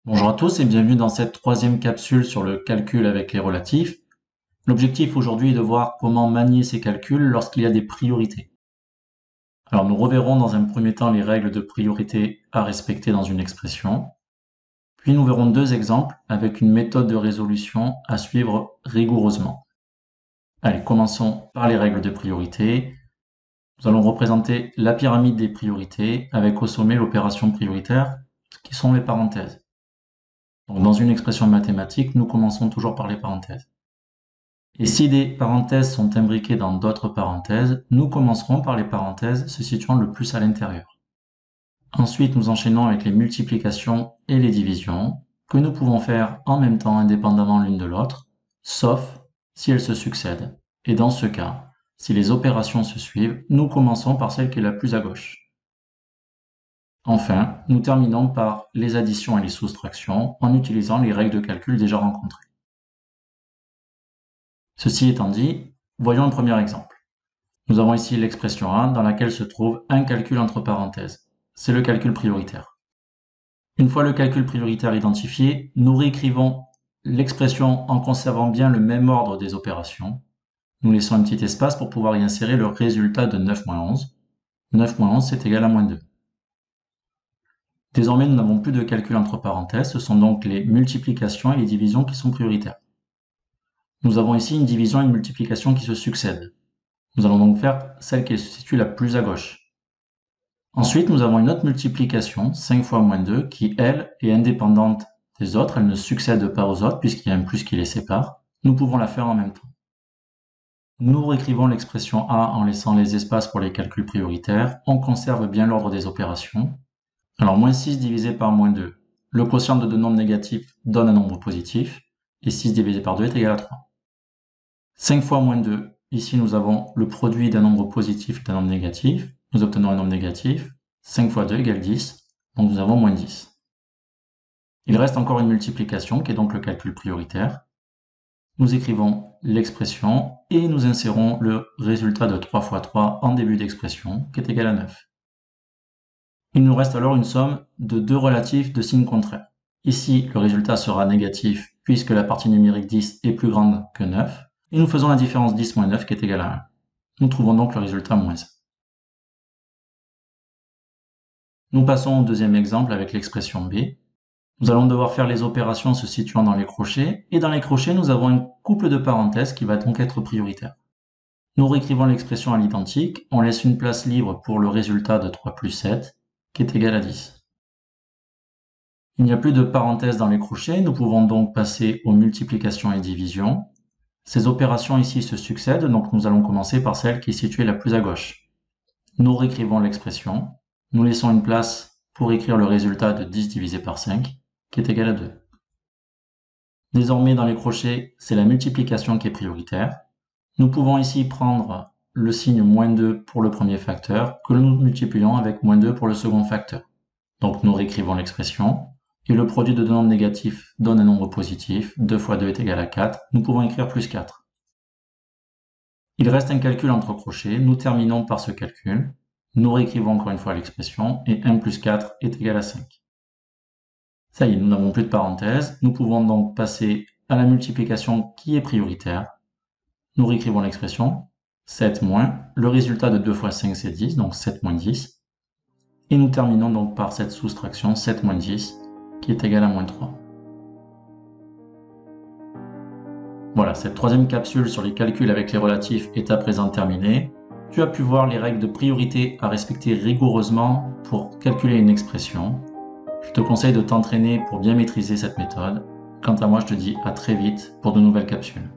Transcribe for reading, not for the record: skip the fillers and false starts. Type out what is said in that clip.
Bonjour à tous et bienvenue dans cette troisième capsule sur le calcul avec les relatifs. L'objectif aujourd'hui est de voir comment manier ces calculs lorsqu'il y a des priorités. Alors nous reverrons dans un premier temps les règles de priorité à respecter dans une expression. Puis nous verrons deux exemples avec une méthode de résolution à suivre rigoureusement. Allez, commençons par les règles de priorité. Nous allons représenter la pyramide des priorités avec au sommet l'opération prioritaire qui sont les parenthèses. Donc, dans une expression mathématique, nous commençons toujours par les parenthèses. Et si des parenthèses sont imbriquées dans d'autres parenthèses, nous commencerons par les parenthèses se situant le plus à l'intérieur. Ensuite, nous enchaînons avec les multiplications et les divisions, que nous pouvons faire en même temps indépendamment l'une de l'autre, sauf si elles se succèdent. Et dans ce cas, si les opérations se suivent, nous commençons par celle qui est la plus à gauche. Enfin, nous terminons par les additions et les soustractions en utilisant les règles de calcul déjà rencontrées. Ceci étant dit, voyons un premier exemple. Nous avons ici l'expression 1 dans laquelle se trouve un calcul entre parenthèses. C'est le calcul prioritaire. Une fois le calcul prioritaire identifié, nous réécrivons l'expression en conservant bien le même ordre des opérations. Nous laissons un petit espace pour pouvoir y insérer le résultat de 9 moins 11. 9 moins 11, c'est égal à moins 2. Désormais, nous n'avons plus de calcul entre parenthèses, ce sont donc les multiplications et les divisions qui sont prioritaires. Nous avons ici une division et une multiplication qui se succèdent. Nous allons donc faire celle qui se situe la plus à gauche. Ensuite, nous avons une autre multiplication, 5 fois moins 2, qui, elle, est indépendante des autres, elle ne succède pas aux autres puisqu'il y a un plus qui les sépare. Nous pouvons la faire en même temps. Nous réécrivons l'expression A en laissant les espaces pour les calculs prioritaires. On conserve bien l'ordre des opérations. Alors, moins 6 divisé par moins 2. Le quotient de deux nombres négatifs donne un nombre positif, et 6 divisé par 2 est égal à 3. 5 fois moins 2, ici nous avons le produit d'un nombre positif et d'un nombre négatif. Nous obtenons un nombre négatif. 5 fois 2 égale 10, donc nous avons moins 10. Il reste encore une multiplication, qui est donc le calcul prioritaire. Nous écrivons l'expression, et nous insérons le résultat de 3 fois 3 en début d'expression, qui est égal à 9. Il nous reste alors une somme de deux relatifs de signes contraires. Ici, le résultat sera négatif puisque la partie numérique 10 est plus grande que 9. Et nous faisons la différence 10 moins 9 qui est égale à 1. Nous trouvons donc le résultat moins 1. Nous passons au deuxième exemple avec l'expression B. Nous allons devoir faire les opérations se situant dans les crochets. Et dans les crochets, nous avons un couple de parenthèses qui va donc être prioritaire. Nous réécrivons l'expression à l'identique. On laisse une place libre pour le résultat de 3 plus 7. Qui est égal à 10. Il n'y a plus de parenthèses dans les crochets, nous pouvons donc passer aux multiplications et divisions. Ces opérations ici se succèdent, donc nous allons commencer par celle qui est située la plus à gauche. Nous réécrivons l'expression, nous laissons une place pour écrire le résultat de 10 divisé par 5, qui est égal à 2. Désormais, dans les crochets, c'est la multiplication qui est prioritaire. Nous pouvons ici prendre le signe moins 2 pour le premier facteur, que nous multiplions avec moins 2 pour le second facteur. Donc nous réécrivons l'expression, et le produit de deux nombres négatifs donne un nombre positif, 2 fois 2 est égal à 4, nous pouvons écrire plus 4. Il reste un calcul entre crochets, nous terminons par ce calcul, nous réécrivons encore une fois l'expression, et 1 plus 4 est égal à 5. Ça y est, nous n'avons plus de parenthèses, nous pouvons donc passer à la multiplication qui est prioritaire. Nous réécrivons l'expression, 7 moins, le résultat de 2 fois 5 c'est 10, donc 7 moins 10. Et nous terminons donc par cette soustraction, 7 moins 10, qui est égal à moins 3. Voilà, cette troisième capsule sur les calculs avec les relatifs est à présent terminée. Tu as pu voir les règles de priorité à respecter rigoureusement pour calculer une expression. Je te conseille de t'entraîner pour bien maîtriser cette méthode. Quant à moi, je te dis à très vite pour de nouvelles capsules.